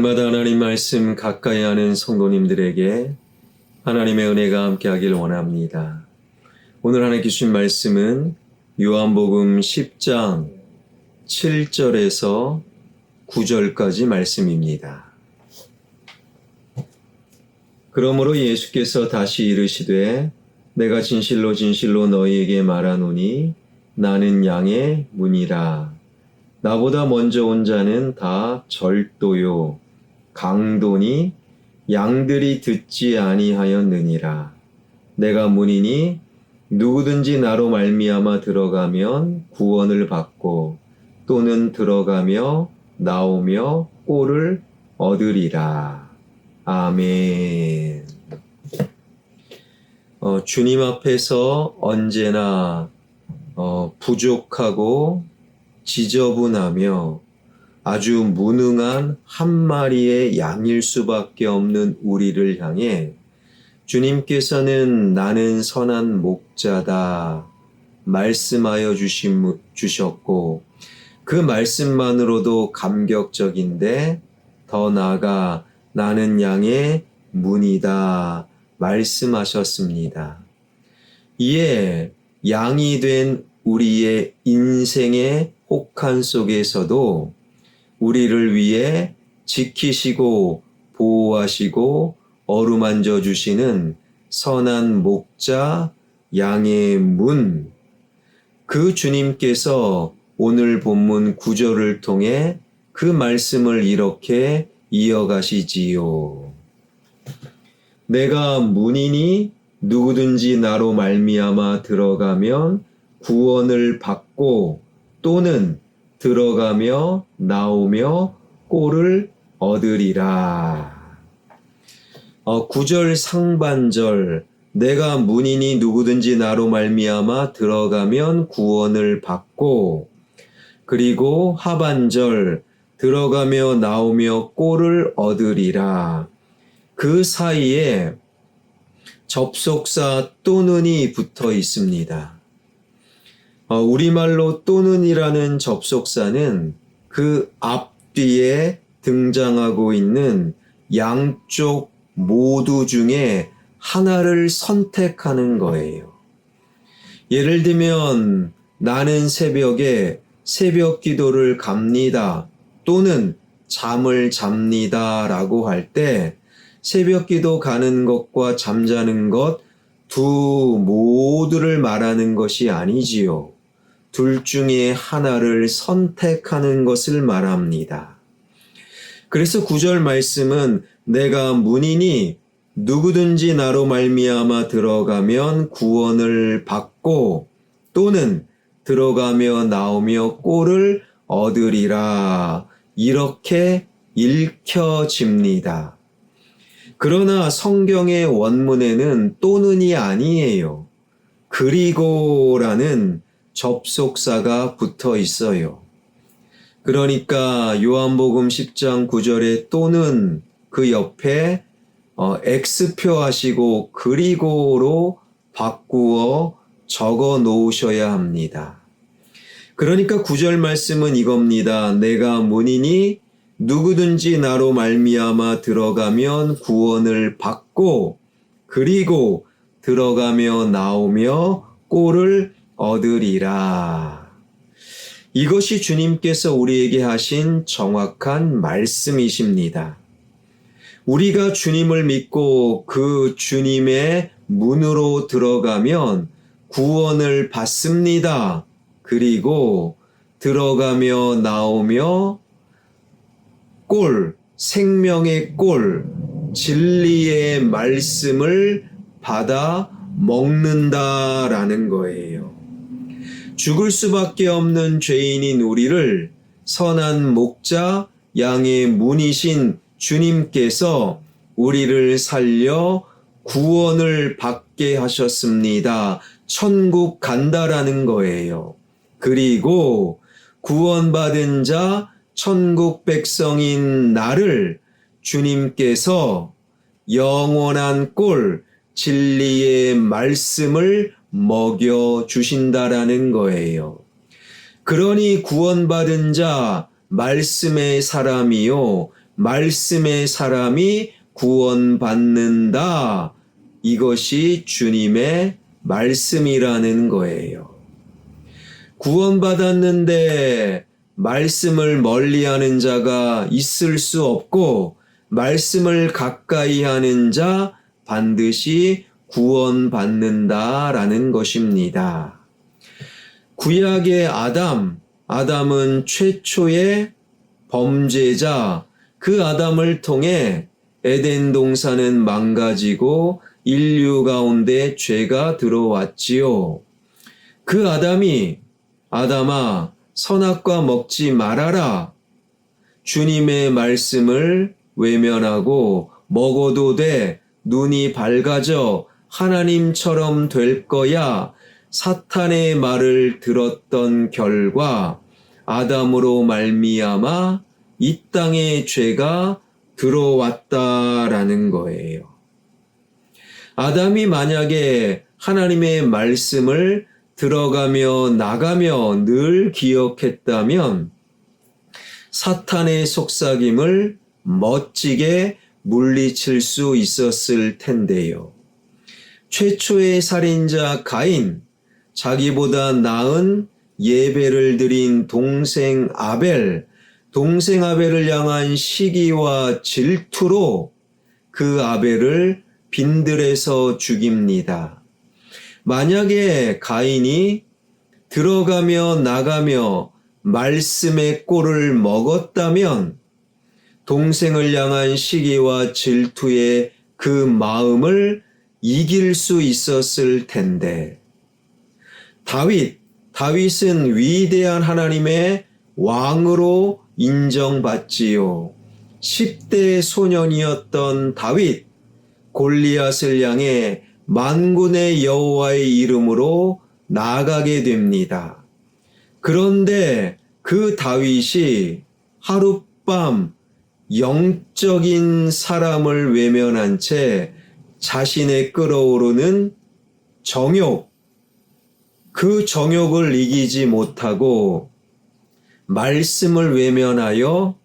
날마다 하나님 말씀 가까이 하는 성도님들에게 하나님의 은혜가 함께하길 원합니다. 오늘 하나님께 주신 말씀은 요한복음 10장 7절에서 9절까지 말씀입니다. 그러므로 예수께서 다시 이르시되 내가 진실로 진실로 너희에게 말하노니 나는 양의 문이라. 나보다 먼저 온 자는 다 절도요 강도니 양들이 듣지 아니하였느니라. 내가 문이니 누구든지 나로 말미암아 들어가면 구원을 받고 또는 들어가며 나오며 꼴을 얻으리라. 아멘. 주님 앞에서 언제나 부족하고 지저분하며 아주 무능한 한 마리의 양일 수밖에 없는 우리를 향해 주님께서는 나는 선한 목자다 말씀하여 주셨고 그 말씀만으로도 감격적인데 더 나아가 나는 양의 문이다 말씀하셨습니다. 이에 양이 된 우리의 인생의 혹한 속에서도 우리를 위해 지키시고 보호하시고 어루만져 주시는 선한 목자 양의 문, 그 주님께서 오늘 본문 9절을 통해 그 말씀을 이렇게 이어가시지요. 내가 문이니 누구든지 나로 말미암아 들어가면 구원을 받고 또는 들어가며 나오며 꼴을 얻으리라. 9절 상반절 내가 문이니 누구든지 나로 말미암아 들어가면 구원을 받고, 그리고 하반절 들어가며 나오며 꼴을 얻으리라. 그 사이에 접속사 또는이 붙어 있습니다. 우리말로 또는이라는 접속사는 그 앞뒤에 등장하고 있는 양쪽 모두 중에 하나를 선택하는 거예요. 예를 들면 나는 새벽에 새벽 기도를 갑니다 또는 잠을 잡니다 라고 할 때 새벽 기도 가는 것과 잠자는 것 두 모두를 말하는 것이 아니지요. 둘 중에 하나를 선택하는 것을 말합니다. 그래서 9절 말씀은 내가 문이니 누구든지 나로 말미암아 들어가면 구원을 받고 또는 들어가며 나오며 꼴을 얻으리라. 이렇게 읽혀집니다. 그러나 성경의 원문에는 또는이 아니에요. 그리고라는 접속사가 붙어 있어요. 그러니까 요한복음 10장 9절에 또는 그 옆에 X표 하시고 그리고로 바꾸어 적어 놓으셔야 합니다. 그러니까 9절 말씀은 이겁니다. 내가 문이니 누구든지 나로 말미암아 들어가면 구원을 받고 그리고 들어가며 나오며 꼴을 얻으리라. 이것이 주님께서 우리에게 하신 정확한 말씀이십니다. 우리가 주님을 믿고 그 주님의 문으로 들어가면 구원을 받습니다. 그리고 들어가며 나오며 꼴, 생명의 꼴, 진리의 말씀을 받아 먹는다라는 거예요. 죽을 수밖에 없는 죄인인 우리를 선한 목자, 양의 문이신 주님께서 우리를 살려 구원을 받게 하셨습니다. 천국 간다라는 거예요. 그리고 구원받은 자, 천국 백성인 나를 주님께서 영원한 꼴, 진리의 말씀을 먹여주신다라는 거예요. 그러니 구원받은 자, 말씀의 사람이요 말씀의 사람이 구원받는다. 이것이 주님의 말씀이라는 거예요. 구원받았는데 말씀을 멀리하는 자가 있을 수 없고 말씀을 가까이 하는 자 반드시 구원받는다라는 것입니다. 구약의 아담은 최초의 범죄자, 그 아담을 통해 에덴 동산은 망가지고 인류 가운데 죄가 들어왔지요. 그 아담아, 선악과 먹지 말아라. 주님의 말씀을 외면하고 먹어도 돼. 눈이 밝아져 하나님처럼 될 거야. 사탄의 말을 들었던 결과 아담으로 말미암아 이 땅에 죄가 들어왔다라는 거예요. 아담이 만약에 하나님의 말씀을 들어가며 나가며 늘 기억했다면 사탄의 속삭임을 멋지게 물리칠 수 있었을 텐데요. 최초의 살인자 가인, 자기보다 나은 예배를 드린 동생 아벨을 향한 시기와 질투로 그 아벨을 빈들에서 죽입니다. 만약에 가인이 들어가며 나가며 말씀의 꼴을 먹었다면 동생을 향한 시기와 질투의 그 마음을 이길 수 있었을 텐데, 다윗은 위대한 하나님의 왕으로 인정받지요. 10대 소년이었던 다윗, 골리앗을 향해 만군의 여호와의 이름으로 나아가게 됩니다. 그런데 그 다윗이 하룻밤 영적인 사람을 외면한 채 자신의 끓어오르는 정욕, 그 정욕을 이기지 못하고 말씀을 외면하여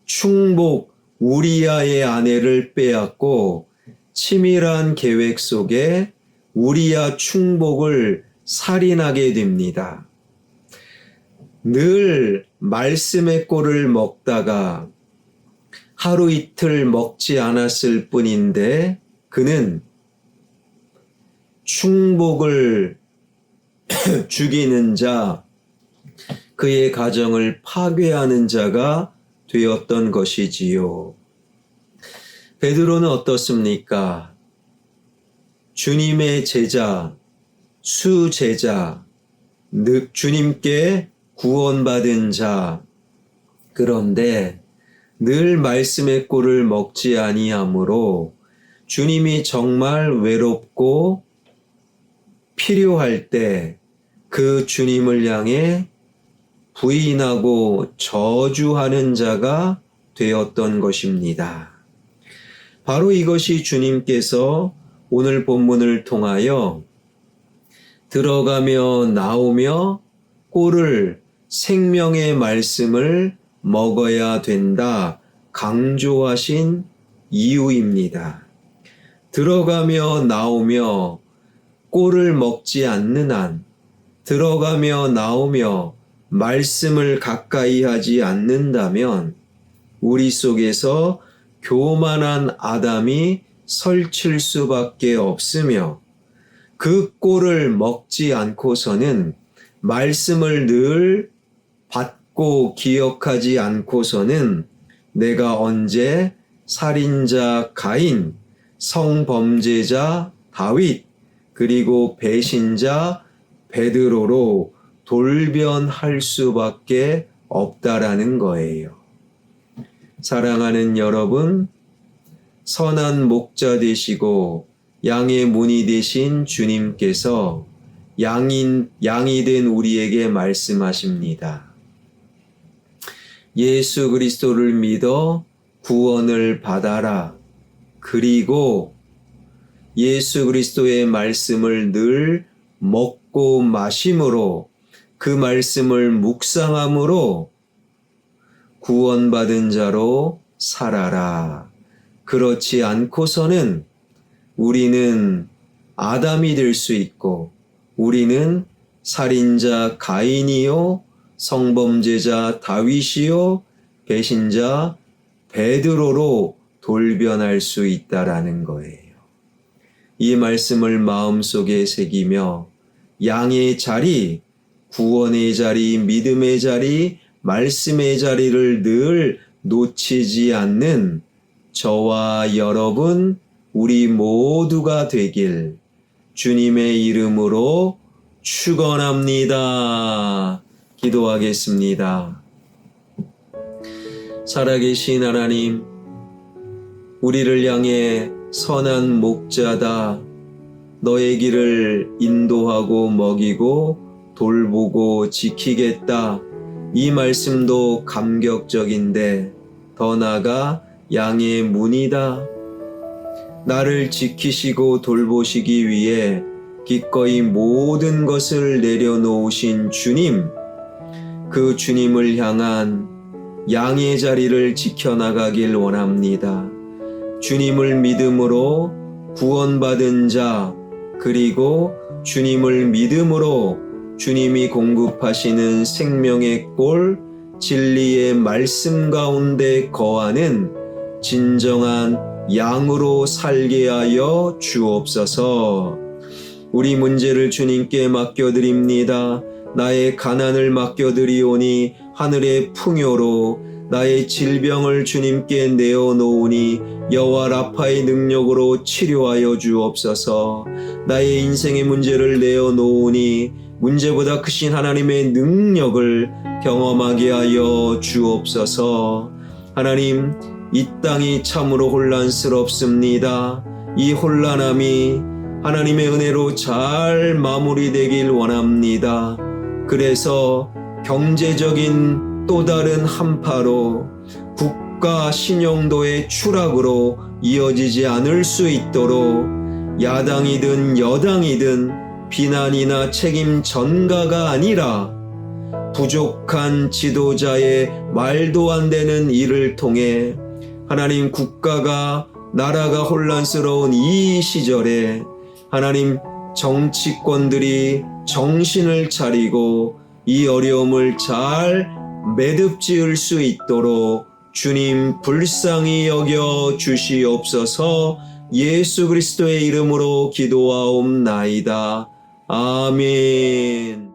충복 우리야의 아내를 빼앗고 치밀한 계획 속에 우리야 충복을 살인하게 됩니다. 늘 말씀의 꼴을 먹다가 하루 이틀 먹지 않았을 뿐인데 그는 충복을 죽이는 자, 그의 가정을 파괴하는 자가 되었던 것이지요. 베드로는 어떻습니까? 주님의 제자, 수제자, 주님께 구원받은 자, 그런데 늘 말씀의 꼴을 먹지 아니하므로 주님이 정말 외롭고 필요할 때 그 주님을 향해 부인하고 저주하는 자가 되었던 것입니다. 바로 이것이 주님께서 오늘 본문을 통하여 들어가며 나오며 꼴을 생명의 말씀을 먹어야 된다 강조하신 이유입니다. 들어가며 나오며 꼴을 먹지 않는 한, 들어가며 나오며 말씀을 가까이 하지 않는다면 우리 속에서 교만한 아담이 설칠 수밖에 없으며 그 꼴을 먹지 않고서는 말씀을 늘 받고 기억하지 않고서는 내가 언제 살인자 가인, 성범죄자 다윗, 그리고 배신자 베드로로 돌변할 수밖에 없다라는 거예요. 사랑하는 여러분, 선한 목자 되시고 양의 문이 되신 주님께서 양이 된 우리에게 말씀하십니다. 예수 그리스도를 믿어 구원을 받아라. 그리고 예수 그리스도의 말씀을 늘 먹고 마심으로, 그 말씀을 묵상함으로 구원받은 자로 살아라. 그렇지 않고서는 우리는 아담이 될 수 있고 우리는 살인자 가인이요 성범죄자 다윗이요 배신자 베드로로 돌변할 수 있다라는 거예요. 이 말씀을 마음속에 새기며 양의 자리, 구원의 자리, 믿음의 자리, 말씀의 자리를 늘 놓치지 않는 저와 여러분, 우리 모두가 되길 주님의 이름으로 축원합니다. 기도하겠습니다. 살아계신 하나님, 우리를 향해 선한 목자다. 너의 길을 인도하고 먹이고 돌보고 지키겠다. 이 말씀도 감격적인데 더 나아가 양의 문이다. 나를 지키시고 돌보시기 위해 기꺼이 모든 것을 내려놓으신 주님, 그 주님을 향한 양의 자리를 지켜나가길 원합니다. 주님을 믿음으로 구원받은 자, 그리고 주님을 믿음으로 주님이 공급하시는 생명의 꼴, 진리의 말씀 가운데 거하는 진정한 양으로 살게 하여 주옵소서. 우리 문제를 주님께 맡겨드립니다. 나의 가난을 맡겨드리오니 하늘의 풍요로, 나의 질병을 주님께 내어놓으니 여호와 라파의 능력으로 치료하여 주옵소서. 나의 인생의 문제를 내어놓으니 문제보다 크신 하나님의 능력을 경험하게 하여 주옵소서. 하나님, 이 땅이 참으로 혼란스럽습니다. 이 혼란함이 하나님의 은혜로 잘 마무리되길 원합니다. 그래서 경제적인 또 다른 한파로 국가 신용도의 추락으로 이어지지 않을 수 있도록 야당이든 여당이든 비난이나 책임 전가가 아니라 부족한 지도자의 말도 안 되는 일을 통해 하나님, 국가가 나라가 혼란스러운 이 시절에 하나님, 정치권들이 정신을 차리고 이 어려움을 잘 매듭지을 수 있도록 주님 불쌍히 여겨 주시옵소서. 예수 그리스도의 이름으로 기도하옵나이다. 아멘.